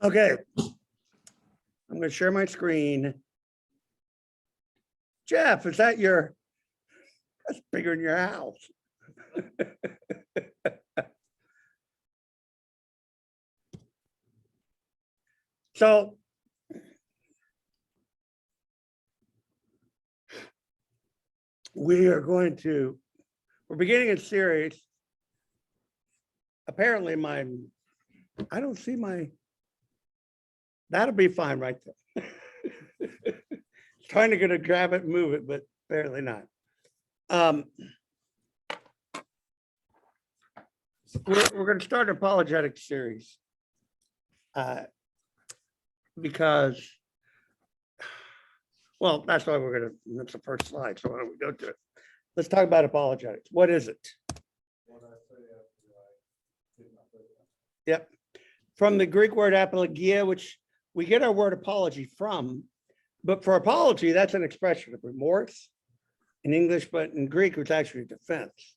Okay, I'm going to share my screen. Jeff, is that that's bigger than your house. So we're beginning a series. Apparently I don't see that'll be fine right there. Trying to get to grab it and move it, but apparently not. We're going to start an apologetics series because, well, that's the first slide. So why don't we go to it? Let's talk about apologetics. What is it? Yep. From the Greek word apologia, which we get our word apology from, but for apology, that's an expression of remorse in English, but in Greek, it's actually defense.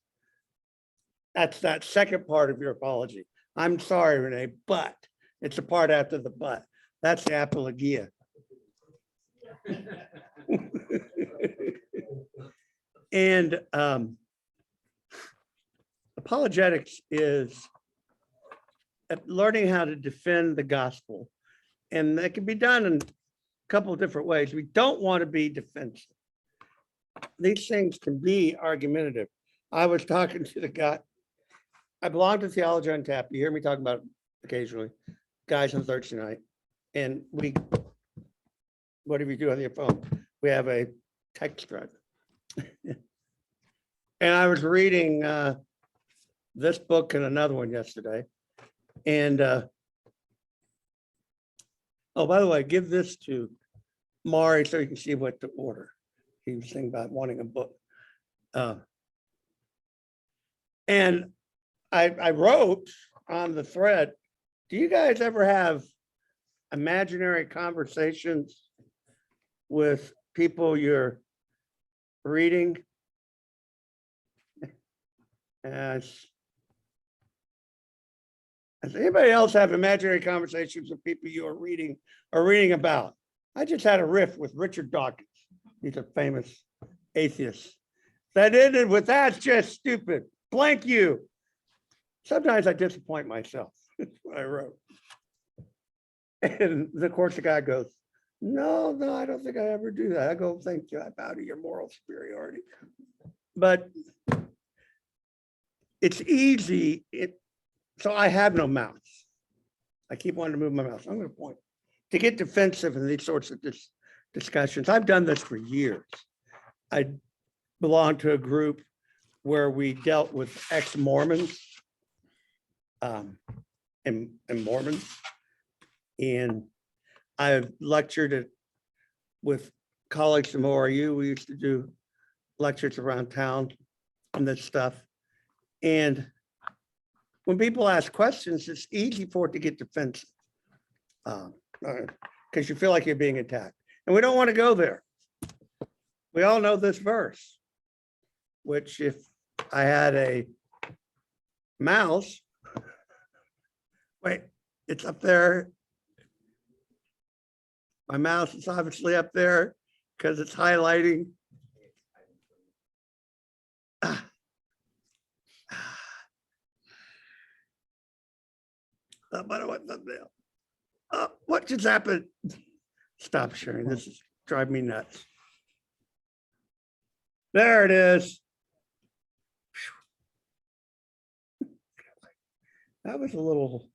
That's that second part of your apology. I'm sorry, Renee, but it's the part after the but. That's the apologia. And apologetics is learning how to defend the gospel. And that can be done in a couple of different ways. We don't want to be defensive. These things can be argumentative. I was talking to the guy. I belong to Theology Untapped. You hear me talk about it occasionally, guys on Thursday night. And what do you do on your phone? We have a text thread. And I was reading this book and another one yesterday. And oh, by the way, give this to Mari so you can see what to order. He was thinking about wanting a book. And I wrote on the thread, do you guys ever have imaginary conversations with people you're reading? Does anybody else have imaginary conversations with people you are reading or reading about? I just had a riff with Richard Dawkins. He's a famous atheist. That ended with, that's just stupid. Blank you. Sometimes I disappoint myself. That's what I wrote. And of course the guy goes, no, I don't think I ever do that. I go, thank you. I bow to your moral superiority. But it's easy. So I have no mouth. I keep wanting to move my mouth. I'm going to point. To get defensive in these sorts of discussions, I've done this for years. I belong to a group where we dealt with ex-Mormons and Mormons. And I've lectured with colleagues from ORU. We used to do lectures around town on this stuff. And when people ask questions, it's easy for it to get defensive because you feel like you're being attacked. And we don't want to go there. We all know this verse, which if I had a mouse, wait, it's up there. My mouse is obviously up there because it's highlighting. What just happened? Stop sharing. This is driving me nuts. There it is. That was a little.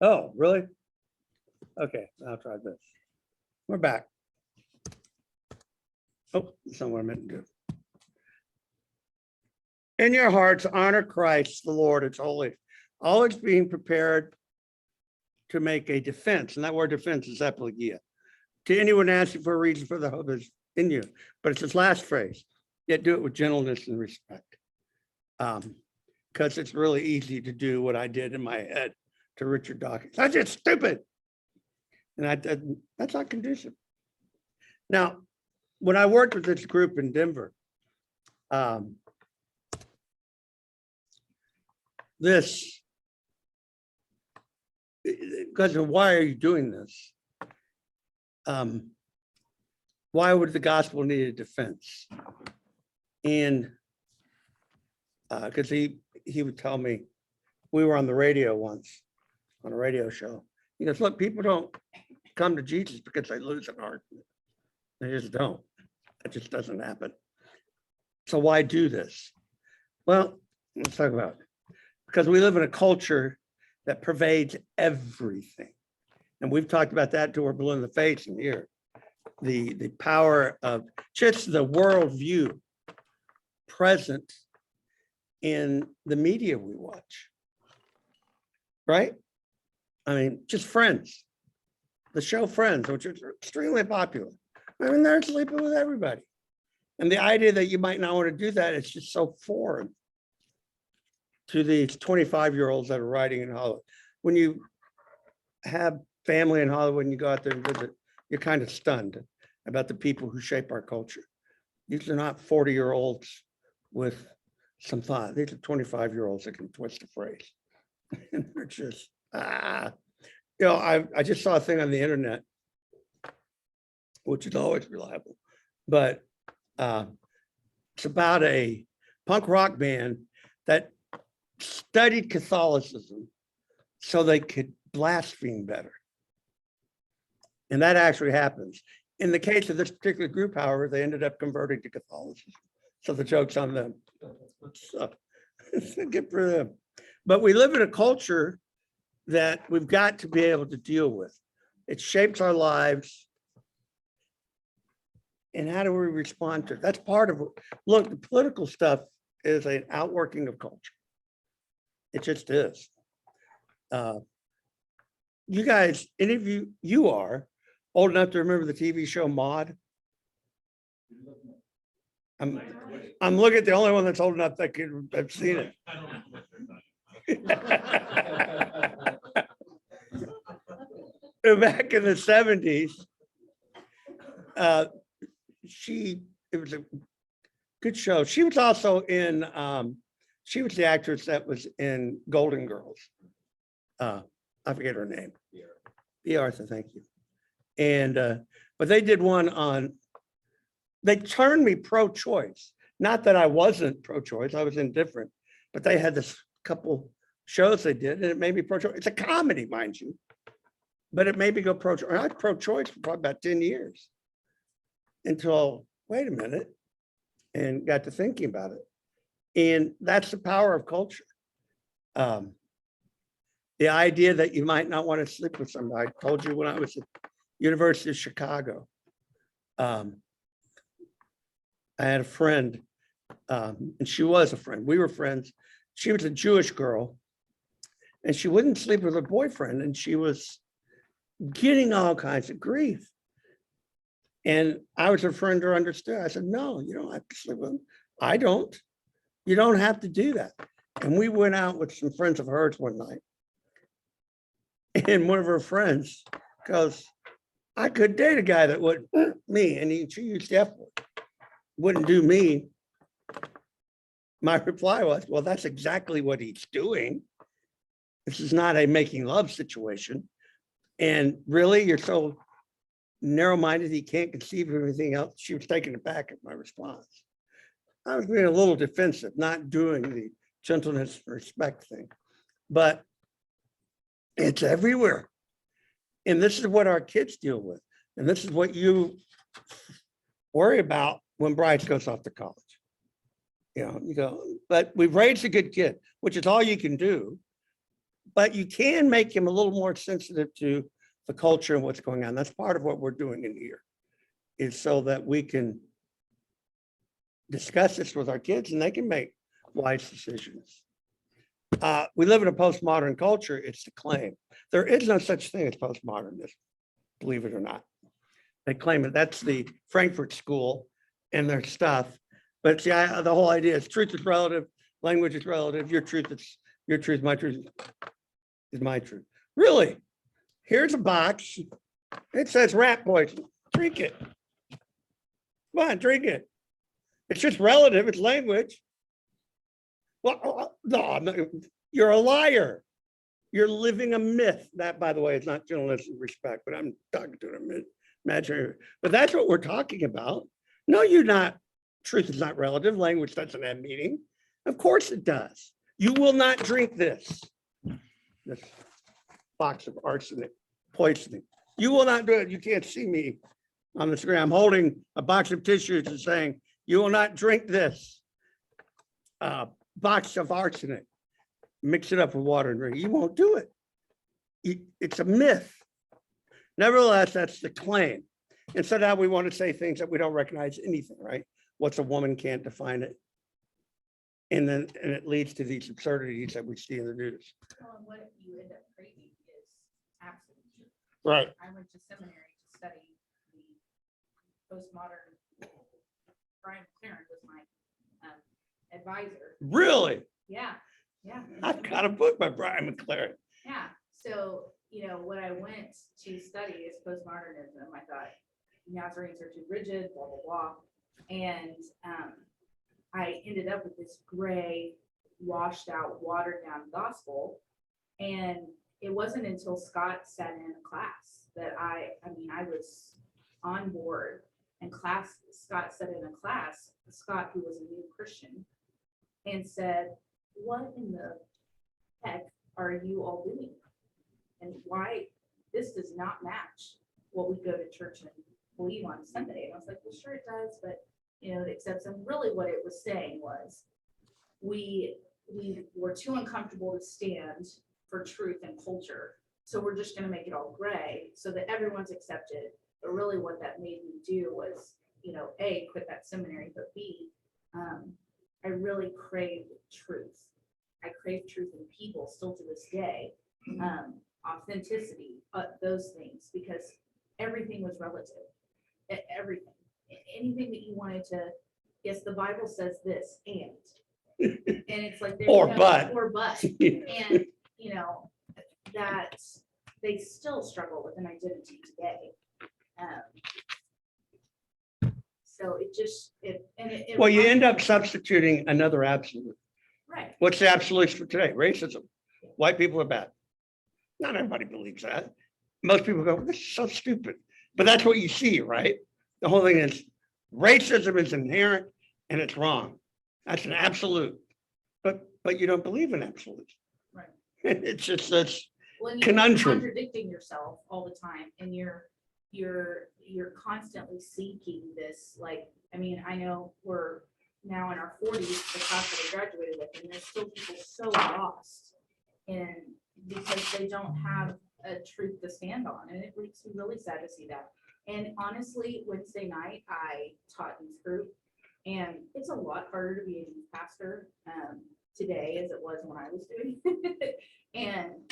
Oh, really? Okay, I'll try this. We're back. Oh, that's not what I meant to do. In your hearts, honor Christ, the Lord, it's holy. Always being prepared to make a defense. And that word defense is apologia. To anyone asking for a reason for the hope is in you. But it's this last phrase. Yet do it with gentleness and respect. Because it's really easy to do what I did in my head to Richard Dawkins. That's just stupid. And that's not conducive. Now, when I worked with this group in Denver, this, because of why are you doing this? Why would the gospel need a defense? And because he would tell me, we were on the radio once, on a radio show. He goes, look, people don't come to Jesus because they lose an argument. They just don't. It just doesn't happen. So why do this? Well, let's talk about it. Because we live in a culture that pervades everything. And we've talked about that till we're blue in the face in here. The power of just the worldview present in the media we watch, right? I mean, just Friends, the show Friends, which is extremely popular. I mean, they're sleeping with everybody. And the idea that you might not want to do that, it's just so foreign to these 25-year-olds that are writing in Hollywood. When you have family in Hollywood and you go out there and visit, you're kind of stunned about the people who shape our culture. These are not 40-year-olds with some thought. These are 25-year-olds that can twist a phrase. And they're just, I just saw a thing on the internet, which is always reliable, but it's about a punk rock band that studied Catholicism so they could blaspheme better. And that actually happens. In the case of this particular group, however, they ended up converting to Catholicism. So the joke's on them. So, good for them. But we live in a culture that we've got to be able to deal with. It shapes our lives. And how do we respond to it? That's part of it. Look, the political stuff is an outworking of culture. It just is. You guys, any of you are old enough to remember the TV show Maude? I'm looking at the only one that's old enough that could have seen it. Back in the 70s, it was a good show. She was also in, she was the actress that was in Golden Girls. I forget her name. B. Arthur, thank you. And, but they did one on, they turned me pro-choice. Not that I wasn't pro-choice, I was indifferent, but they had this couple shows they did and it made me pro-choice. It's a comedy, mind you, but it made me go pro-choice. I was pro-choice for probably about 10 years until, wait a minute, and got to thinking about it. And that's the power of culture. The idea that you might not want to sleep with somebody. I told you when I was at University of Chicago, I had a friend, and she was a friend. We were friends. She was a Jewish girl, and she wouldn't sleep with her boyfriend, and she was getting all kinds of grief. And I was her friend who understood. I said, no, you don't have to sleep with him. I don't. You don't have to do that. And we went out with some friends of hers one night. And one of her friends goes, I could date a guy that would me, and she used the F word, wouldn't do me. My reply was, well, that's exactly what he's doing. This is not a making love situation. And really, you're so narrow-minded, he can't conceive of anything else. She was taken aback at my response. I was being a little defensive, not doing the gentleness and respect thing, but it's everywhere. And this is what our kids deal with. And this is what you worry about when Bryce goes off to college. You go, but we've raised a good kid, which is all you can do. But you can make him a little more sensitive to the culture and what's going on. That's part of what we're doing in here, is so that we can discuss this with our kids and they can make wise decisions. We live in a postmodern culture. It's the claim. There is no such thing as postmodernism, believe it or not. They claim it. That's the Frankfurt School and their stuff. But see, the whole idea is truth is relative, language is relative. Your truth is your truth. My truth is my truth. Really? Here's a box. It says rat poison. Drink it. Come on, drink it. It's just relative. It's language. Well, no, you're a liar. You're living a myth. That, by the way, is not gentleness and respect, but I'm talking to an imaginary. But that's what we're talking about. No, you're not. Truth is not relative. Language doesn't have meaning. Of course it does. You will not drink this box of arsenic poisoning. You will not do it. You can't see me on the screen. I'm holding a box of tissues and saying, you will not drink this box of arsenic. Mix it up with water and drink. You won't do it. It's a myth. Nevertheless, that's the claim. And so now we want to say things that we don't recognize anything, right? What's a woman, can't define it. And it leads to these absurdities that we see in the news. Well, and what you end up creating is absolute truth. Right. I went to seminary to study the postmodern. Brian McLaren was my advisor. Really? Yeah. Yeah. I've got a book by Brian McLaren. Yeah. So, when I went to study is postmodernism, I thought Nazarenes are too rigid, blah, blah, blah. And I ended up with this gray, washed out, watered down gospel. And it wasn't until Scott sat in a class that I was on board, and Scott sat in a class, Scott, who was a new Christian, and said, what in the heck are you all doing? And why this does not match what we go to church and believe on Sunday. And I was like, well, sure it does, but it accepts. And really what it was saying was we were too uncomfortable to stand for truth and culture. So we're just going to make it all gray so that everyone's accepted. But really what that made me do was, A, quit that seminary, but B, I really craved truth. I crave truth in people still to this day. Authenticity, those things, because everything was relative. Everything. Anything that you wanted to, yes, the Bible says this, and it's like or but. And that they still struggle with an identity today. So well, you end up substituting another absolute. Right. What's the absolutes for today? Racism. White people are bad. Not everybody believes that. Most people go, this is so stupid. But that's what you see, right? The whole thing is racism is inherent and it's wrong. That's an absolute. But you don't believe in absolutes. Right. It's just this conundrum. You're contradicting yourself all the time, and you're constantly seeking this. I know we're now in our 40s, the class that I graduated with, and there's still people so lost, and because they don't have a truth to stand on, and it makes me really sad to see that. And honestly, Wednesday night I taught youth group, and it's a lot harder to be a youth pastor today as it was when I was doing it. And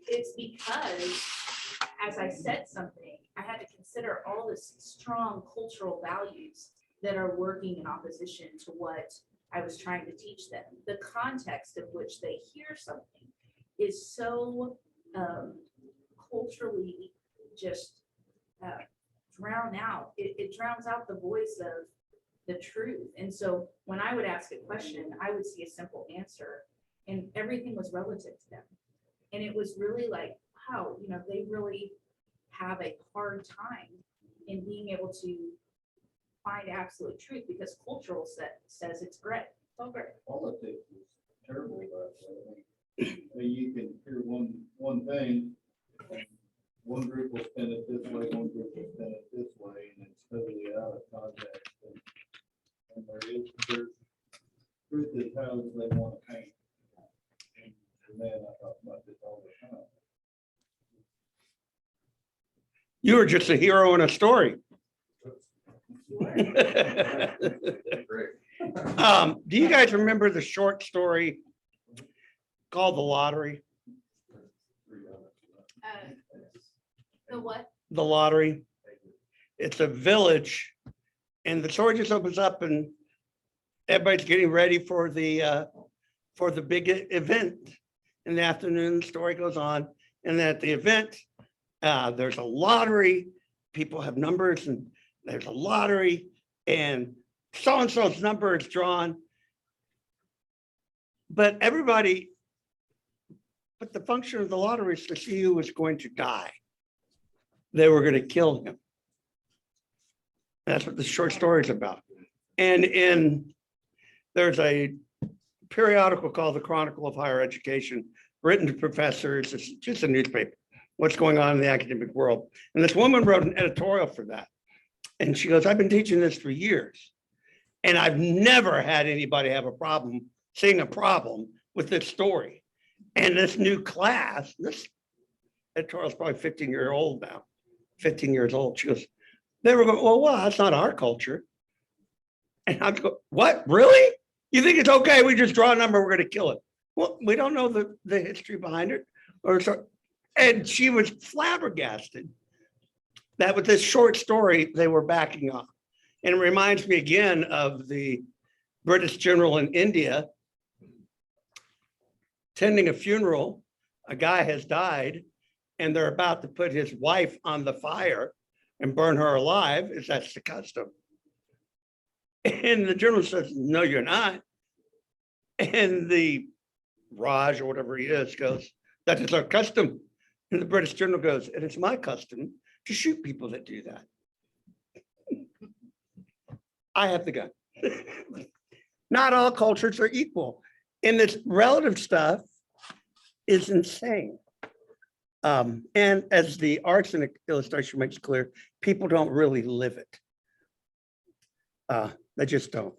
it's because as I said something, I had to consider all this strong cultural values that are working in opposition to what I was trying to teach them. The context of which they hear something is so culturally just drown out. It drowns out the voice of the truth. And so when I would ask a question, I would see a simple answer, and everything was relative to them. And it was really like, wow, they really have a hard time in being able to find absolute truth because cultural says it's gray. Oh, great. Politics is terrible about that. You can hear one thing, one group will spin it this way, one group will spin it this way, and it's totally out of context. And there's truth is how they want to paint. And man, I talk about this all the time. You were just a hero in a story. Do you guys remember the short story called The Lottery? The what? The Lottery. It's a village, and the story just opens up, and everybody's getting ready for the big event. In the afternoon, the story goes on, and at the event, there's a lottery. People have numbers, and there's a lottery, and so-and-so's number is drawn. But the function of the lottery is to see who was going to die. They were going to kill him. That's what the short story is about. And there's a periodical called the Chronicle of Higher Education, written to professors. It's just a newspaper, what's going on in the academic world. And this woman wrote an editorial for that. And she goes, I've been teaching this for years, and I've never had anybody have a problem seeing a problem with this story. And this new class, this editorial is probably 15 years old now, 15 years old. She goes, they were going, well, that's not our culture. And I go, what, really? You think it's okay? We just draw a number, we're going to kill it. Well, we don't know the history behind it. And she was flabbergasted that with this short story, they were backing off. And it reminds me again of the British general in India attending a funeral. A guy has died, and they're about to put his wife on the fire and burn her alive, as that's the custom. And the general says, no, you're not. And the Raj, or whatever he is, goes, that is our custom. And the British general goes, and it's my custom to shoot people that do that. I have the gun. Not all cultures are equal. And this relative stuff is insane. And as the arts and illustration makes clear, people don't really live it. They just don't.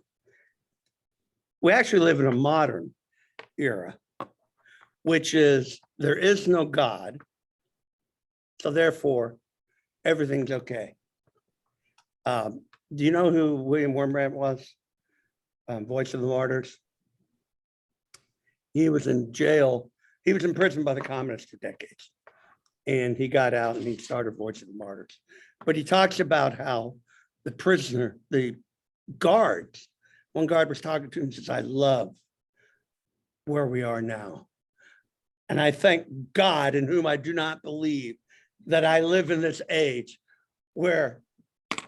We actually live in a modern era, which is there is no God. So therefore, everything's okay. Do you know who William Wormbrand was? Voice of the Martyrs. He was in jail. He was in prison by the communists for decades. And he got out and he started Voice of the Martyrs. But he talks about how the prisoner, the guards, one guard was talking to him and says, I love where we are now. And I thank God, in whom I do not believe, that I live in this age where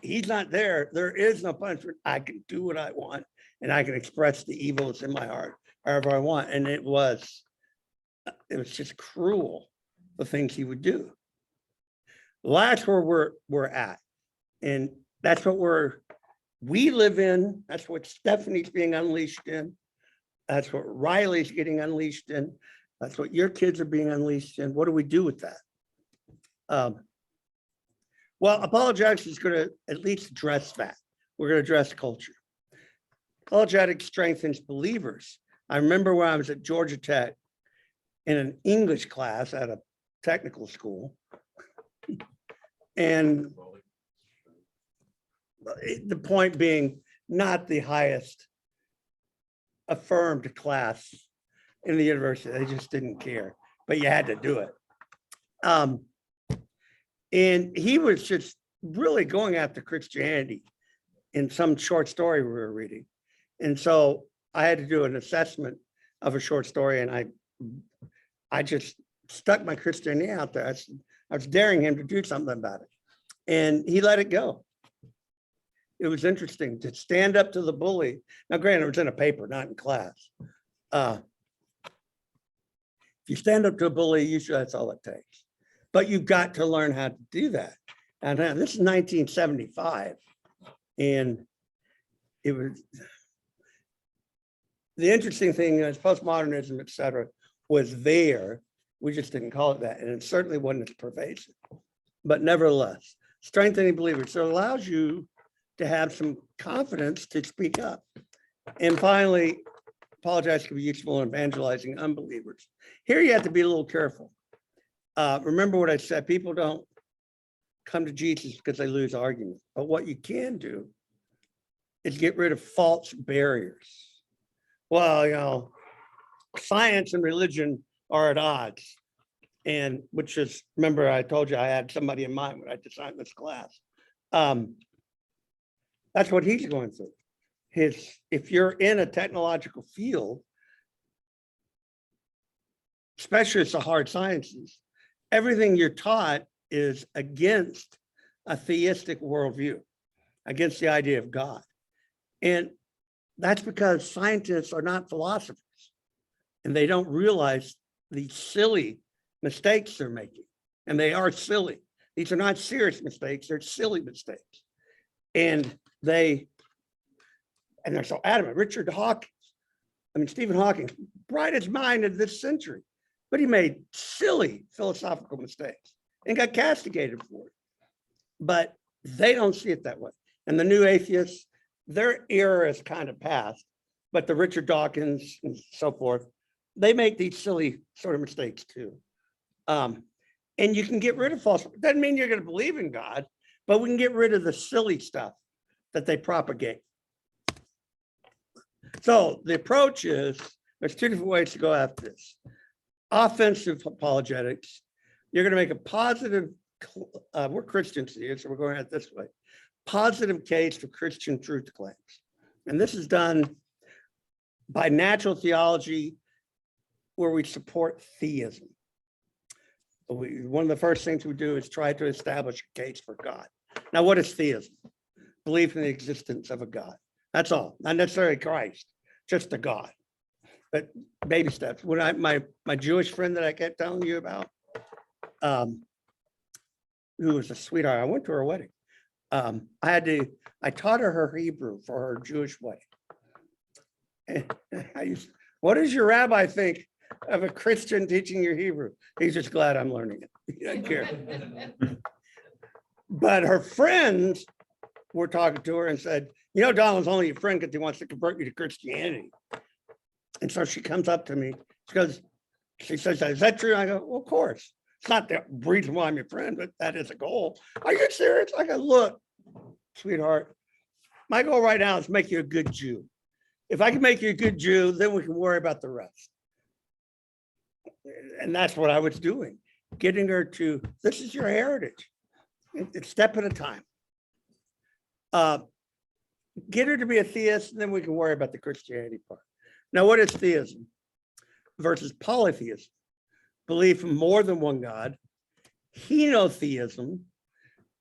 he's not there. There is no punishment. I can do what I want, and I can express the evil that's in my heart however I want. And it was just cruel, the things he would do. Well, that's where we're at. And that's what we live in. That's what Stephanie's being unleashed in. That's what Riley's getting unleashed in. That's what your kids are being unleashed in. What do we do with that? Well, apologetics is going to at least address that. We're going to address culture. Apologetics strengthens believers. I remember when I was at Georgia Tech in an English class at a technical school, and the point being, not the highest affirmed class in the university. They just didn't care, but you had to do it. And he was just really going after Christianity in some short story we were reading. And so I had to do an assessment of a short story, and I just stuck my Christianity out there. I was daring him to do something about it, and he let it go. It was interesting to stand up to the bully. Now, granted, it was in a paper, not in class. If you stand up to a bully, usually that's all it takes. But you've got to learn how to do that. And this is 1975. And it was, the interesting thing is postmodernism, et cetera, was there. We just didn't call it that. And it certainly wasn't as pervasive. But nevertheless, strengthening believers. So it allows you to have some confidence to speak up. And finally, apologetics can be useful in evangelizing unbelievers. Here you have to be a little careful. Remember what I said, people don't come to Jesus because they lose arguments. But what you can do is get rid of false barriers. Well, science and religion are at odds. And which is, remember I told you I had somebody in mind when I designed this class. That's what he's going through. If you're in a technological field, especially it's the hard sciences, everything you're taught is against a theistic worldview. against the idea of God. And that's because scientists are not philosophers and they don't realize the silly mistakes they're making. And they are silly. These are not serious mistakes, they're silly mistakes. And they're so adamant. Stephen Hawking, brightest mind of this century, but he made silly philosophical mistakes and got castigated for it. But they don't see it that way. And the new atheists, their era is kind of past, but the Richard Dawkins and so forth, they make these silly sort of mistakes too. And you can get rid of false. Doesn't mean you're going to believe in God, but we can get rid of the silly stuff that they propagate. So the approach is, there's two different ways to go after this. Offensive apologetics, you're going to make a positive, we're Christians here, so we're going at it this way. Positive case for Christian truth claims. And this is done by natural theology, where we support theism. One of the first things we do is try to establish a case for God. Now, what is theism? Belief in the existence of a God. That's all, not necessarily Christ, just a God. But baby steps. When my Jewish friend that I kept telling you about, who was a sweetheart, I went to her wedding. I taught her Hebrew for her Jewish wedding. And what does your rabbi think of a Christian teaching your Hebrew? He's just glad I'm learning it. He doesn't care. But her friends were talking to her and said, Donald's only your friend because he wants to convert you to Christianity. And so she comes up to me. She says, is that true? I go, well, of course. It's not the reason why I'm your friend, but that is a goal. Are you serious? I go, look, sweetheart, my goal right now is make you a good Jew. If I can make you a good Jew, then we can worry about the rest. And that's what I was doing, getting her to, this is your heritage. It's step at a time. Get her to be a theist, and then we can worry about the Christianity part. Now, what is theism versus polytheism? Belief in more than one God. Henotheism,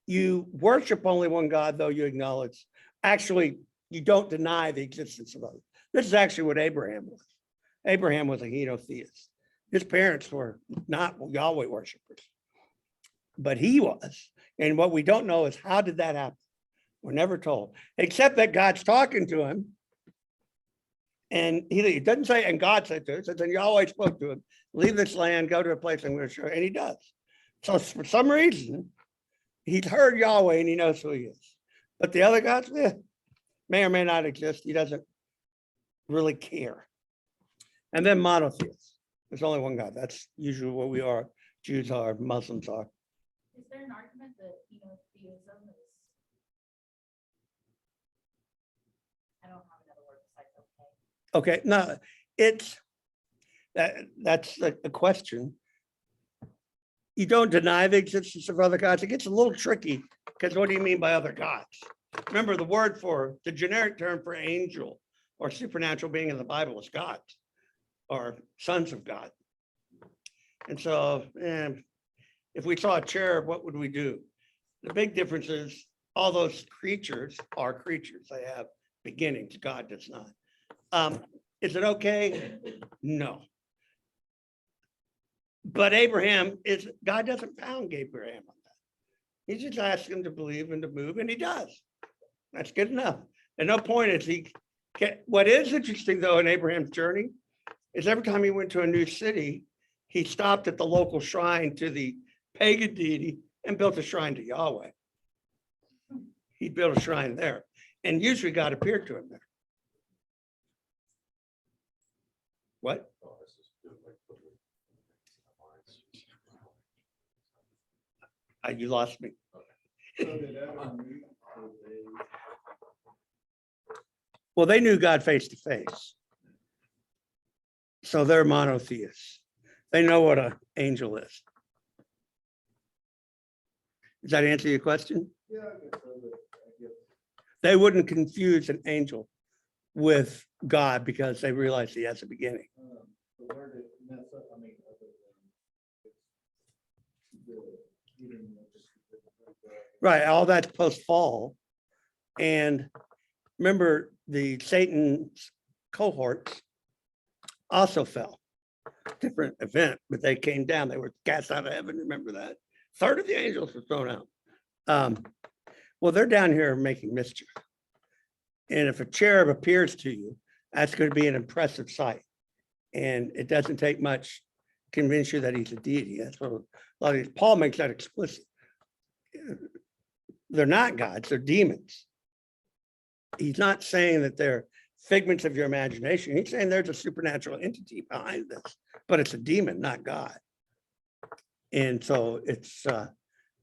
you worship only one God, though you acknowledge, actually, you don't deny the existence of others. This is actually what Abraham was. Abraham was a henotheist. His parents were not Yahweh worshipers, but he was. And what we don't know is, how did that happen? We're never told, except that God's talking to him. And he doesn't say, and God said to him, and Yahweh spoke to him, leave this land, go to a place I'm going to show you. And he does. So for some reason, he's heard Yahweh and he knows who he is. But the other gods, may or may not exist. He doesn't really care. And then monotheists. There's only one God. That's usually what we are. Jews are, Muslims are. Is there an argument that theism is? I don't have another word besides okay. Okay, no, it's that's the question. You don't deny the existence of other gods. It gets a little tricky because what do you mean by other gods? Remember, the generic term for angel or supernatural being in the Bible is God or sons of God. And so if we saw a cherub, what would we do? The big difference is all those creatures are creatures. They have beginnings. God does not. Is it okay? No. But God doesn't pound Abraham on that. He just asks him to believe and to move, and he does. That's good enough. And no point is what is interesting, though, in Abraham's journey is every time he went to a new city, he stopped at the local shrine to the pagan deity and built a shrine to Yahweh. He built a shrine there. And usually God appeared to him there. What? You lost me. Well, they knew God face to face. So they're monotheists. They know what an angel is. Does that answer your question? Yeah, I guess so, but I guess. They wouldn't confuse an angel with God because they realize he has a beginning. But where did it mess up? I mean, other than the eating. Right, all that's post-fall. And remember, the Satan's cohorts also fell. Different event, but they came down. They were cast out of heaven. Remember that? Third of the angels were thrown out. Well, they're down here making mischief. And if a cherub appears to you, that's going to be an impressive sight. And it doesn't take much to convince you that he's a deity. That's what a lot of these, Paul makes that explicit. They're not gods, they're demons. He's not saying that they're figments of your imagination. He's saying there's a supernatural entity behind this, but it's a demon, not God. And so it's,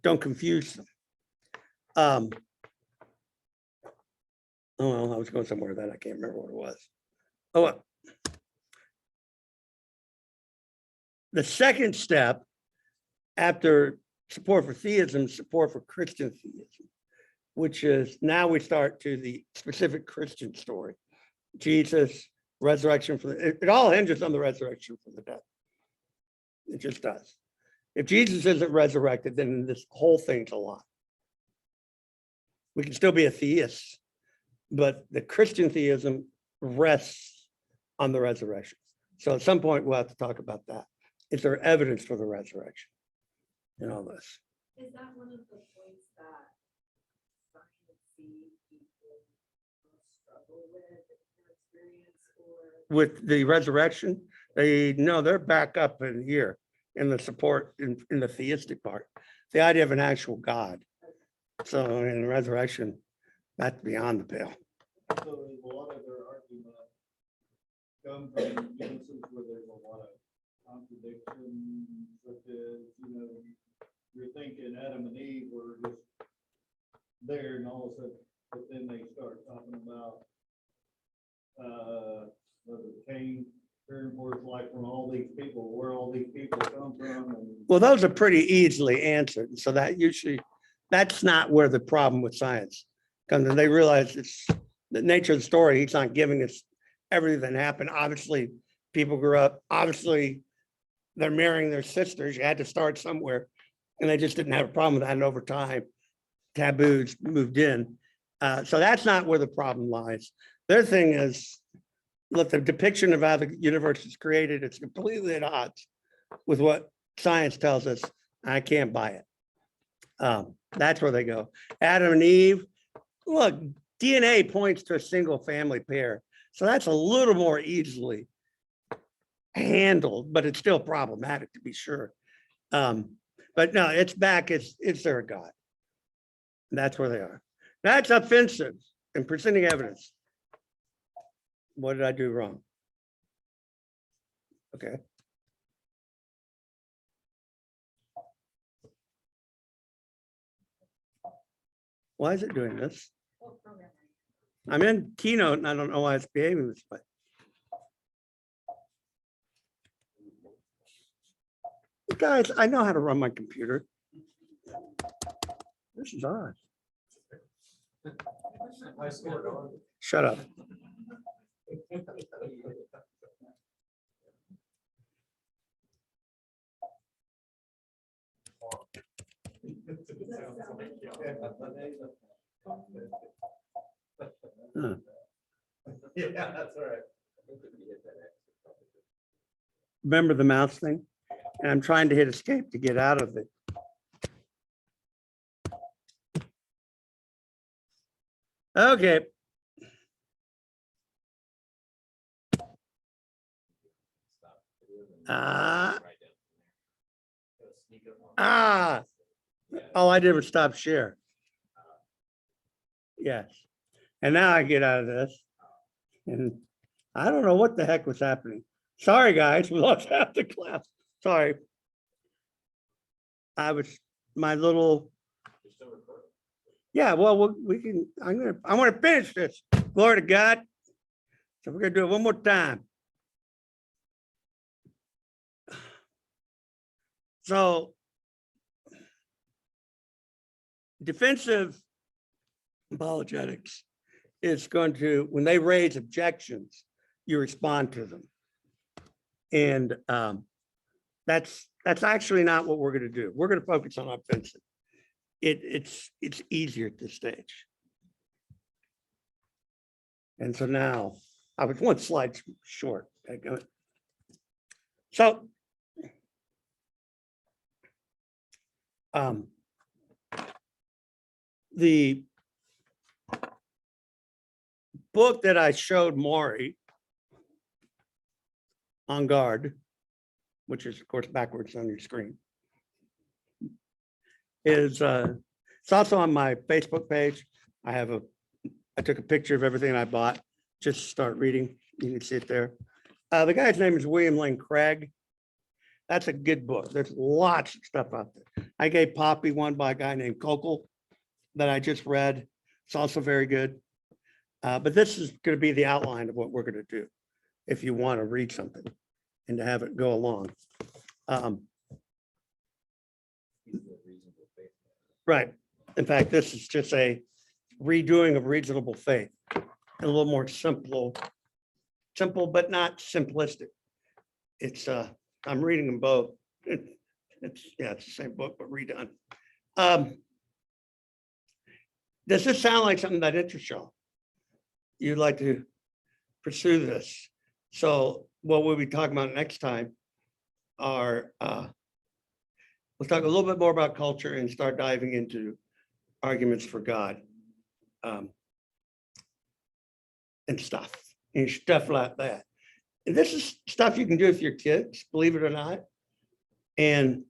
don't confuse them. Oh, well, I was going somewhere with that. I can't remember what it was. Oh, well. The second step after support for theism, support for Christian theism, which is now we start to the specific Christian story. Jesus, resurrection from the, it all hinges on the resurrection from the dead. It just does. If Jesus isn't resurrected, then this whole thing's a lie. We can still be a theist, but the Christian theism rests on the resurrection. So at some point we'll have to talk about that. Is there evidence for the resurrection in all this? Is that one of the points that science people struggle with in your experience, or? With the resurrection, they're back up in here in the support in the theistic part. The idea of an actual God. So in the resurrection, that's beyond the pale. So a lot of their argument come from Genesis where there's a lot of contradictions, such as, you're thinking Adam and Eve were just there and all of a sudden, but then they start talking about Cain, hearing words like from all these people, where all these people come from. And Well, those are pretty easily answered. So that usually, that's not where the problem with science comes in. They realize it's the nature of the story. He's not giving us everything that happened. Obviously, people grew up. Obviously, they're marrying their sisters. You had to start somewhere. And they just didn't have a problem with that. And over time, taboos moved in. So that's not where the problem lies. Their thing is, look, the depiction of how the universe is created, it's completely at odds with what science tells us. I can't buy it. That's where they go. Adam and Eve, look, DNA points to a single family pair. So that's a little more easily handled, but it's still problematic to be sure. But no, it's back, it's their God. That's where they are. That's offensive and presenting evidence. What did I do wrong? Okay. Why is it doing this? I'm in Keynote and I don't know why it's behaving this way. Guys, I know how to run my computer. This is odd. Shut up. Huh. yeah, that's all right. Remember the mouse thing? And I'm trying to hit escape to get out of it. Okay. All I did was stop share. Yes. And now I get out of this. And I don't know what the heck was happening. Sorry, guys, we lost half the class. Sorry. I was my little. Yeah, well, we can. I want to finish this. Glory to God. So we're gonna do it one more time. So defensive apologetics is going to, when they raise objections, you respond to them. And that's actually not what we're going to do. We're going to focus on offensive. It's easier at this stage. And so now I was one slide short. So the book that I showed Maury, On Guard, which is of course backwards on your screen, is it's also on my Facebook page. I took a picture of everything I bought. Just start reading. You can see it there. The guy's name is William Lane Craig. That's a good book. There's lots of stuff out there. I gave Poppy one by a guy named Kokel that I just read. It's also very good. But this is going to be the outline of what we're going to do if you want to read something and to have it go along. Right. In fact, this is just a redoing of reasonable faith, a little more simple, but not simplistic. It's I'm reading them both. It's the same book, but redone. Does this sound like something that interests y'all? You'd like to pursue this? So what we'll be talking about next time are we'll talk a little bit more about culture and start diving into arguments for God and stuff like that. And this is stuff you can do with your kids, believe it or not. And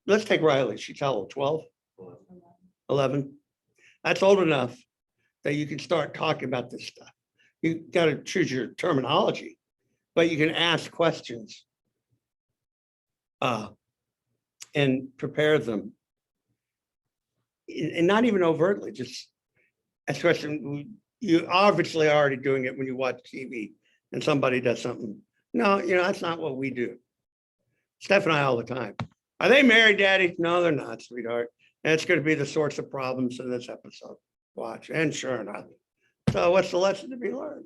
let's take Riley. She's how old? 12? 11. That's old enough that you can start talking about this stuff. You got to choose your terminology, but you can ask questions and prepare them. And not even overtly, just ask questions. You obviously are already doing it when you watch TV and somebody does something. No, that's not what we do. Steph and I all the time. Are they married, Daddy? No, they're not, sweetheart. And it's going to be the source of problems in this episode. Watch. And sure enough. So what's the lesson to be learned?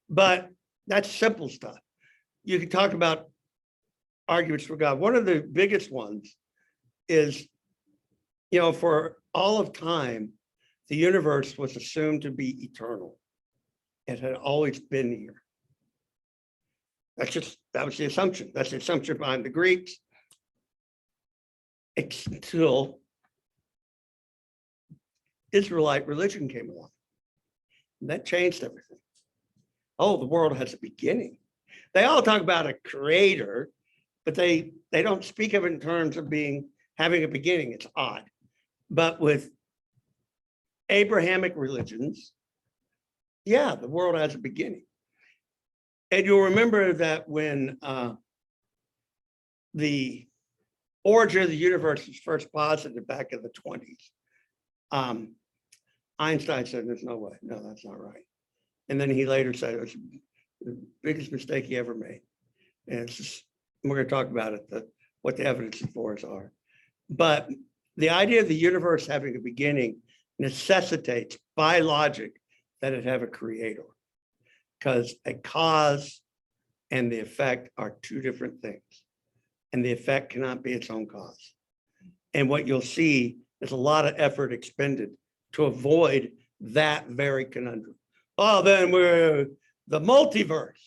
But that's simple stuff. You can talk about arguments for God. One of the biggest ones is, for all of time, the universe was assumed to be eternal. It had always been here. That was the assumption. That's the assumption behind the Greeks. Until Israelite religion came along. And that changed everything. Oh, the world has a beginning. They all talk about a creator, but they don't speak of it in terms of having a beginning. It's odd. But with Abrahamic religions, the world has a beginning. And you'll remember that when the origin of the universe was first posited back in the 20s, Einstein said, there's no way. No, that's not right. And then he later said it was the biggest mistake he ever made. And we're going to talk about it, what the evidence for us are. But the idea of the universe having a beginning necessitates by logic that it have a creator, because a cause and the effect are two different things. And the effect cannot be its own cause. And what you'll see is a lot of effort expended to avoid that very conundrum. Oh, then we're the multiverse.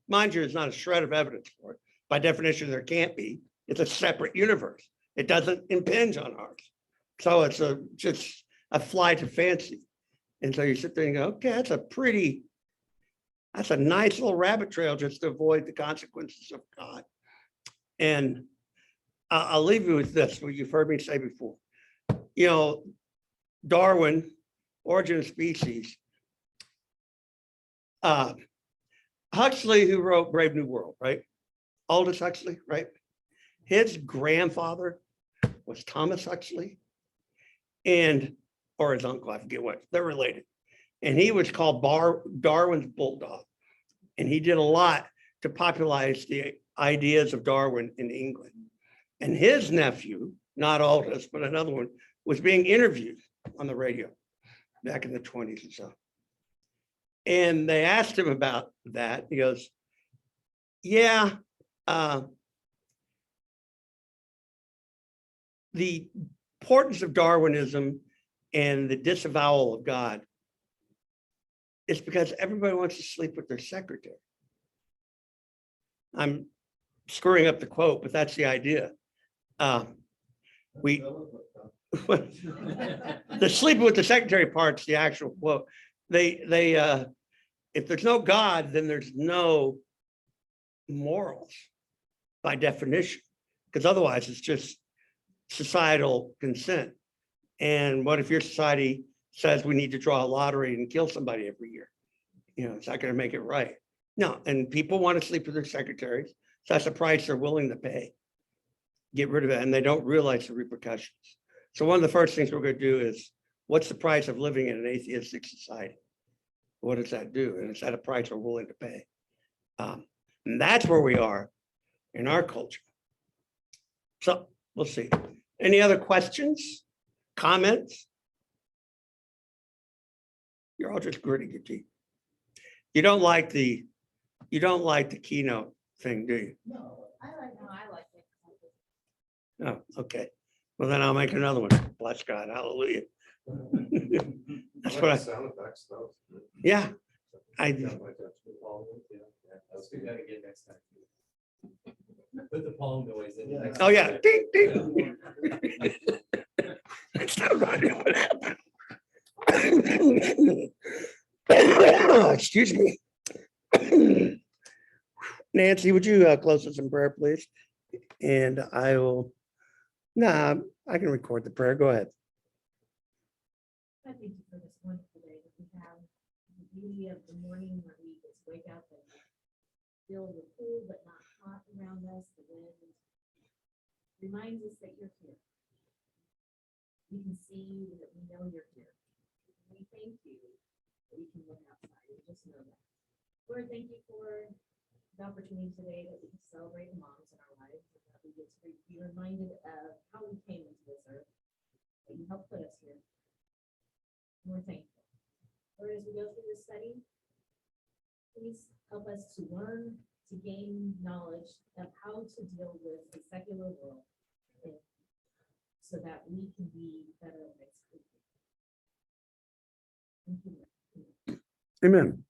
Mind you, there's not a shred of evidence for it. By definition, there can't be. It's a separate universe. It doesn't impinge on ours. So it's just a flight of fancy. And so you sit there and go, okay, that's a nice little rabbit trail just to avoid the consequences of God. And I'll leave you with this, what you've heard me say before. Darwin, Origin of Species, Huxley, who wrote Brave New World, right? Aldous Huxley, right? His grandfather was Thomas Huxley, or his uncle, I forget what, they're related. And he was called Darwin's bulldog. And he did a lot to popularize the ideas of Darwin in England. And his nephew, not Aldous, but another one, was being interviewed on the radio back in the 20s and so. And they asked him about that. He goes, the importance of Darwinism and the disavowal of God It's because everybody wants to sleep with their secretary. I'm screwing up the quote, but that's the idea. We, the sleeping with the secretary part's the actual quote. If there's no God, then there's no morals by definition, because otherwise it's just societal consent. And what if your society says we need to draw a lottery and kill somebody every year? It's not going to make it right. No, and people want to sleep with their secretaries. So that's the price they're willing to pay. Get rid of it, and they don't realize the repercussions. So one of the first things we're going to do is, what's the price of living in an atheistic society? What does that do? And is that a price we're willing to pay? And that's where we are in our culture. So we'll see. Any other questions, comments? You're all just gritting your teeth. You don't like the keynote thing, do you? No, I like it. Oh, okay. Well, then I'll make another one. Bless God, hallelujah. That's what I, Sound effects though. yeah, I, Yeah, let's do that again next time. Put the palm noise in. the next oh yeah. time. Ding, ding. That's not right. What happened? Excuse me. Nancy, would you close us in prayer, please? And I will, I can record the prayer. Go ahead. I thank you for this wonderful day that we have, the beauty of the morning where we just wake up and feel the cool but not hot around us. The wind reminds us that you're here. We can see you, that we know you're here. We thank you that we can look outside and just know that. Lord, thank you for the opportunity today that we can celebrate the moms in our lives, and that we get to be reminded of how we came into this earth, that you helped put us here. And we're thankful. Lord, as we go through this study, please help us to learn, to gain knowledge of how to deal with the secular world, so that we can be better next week. Thank you. Amen.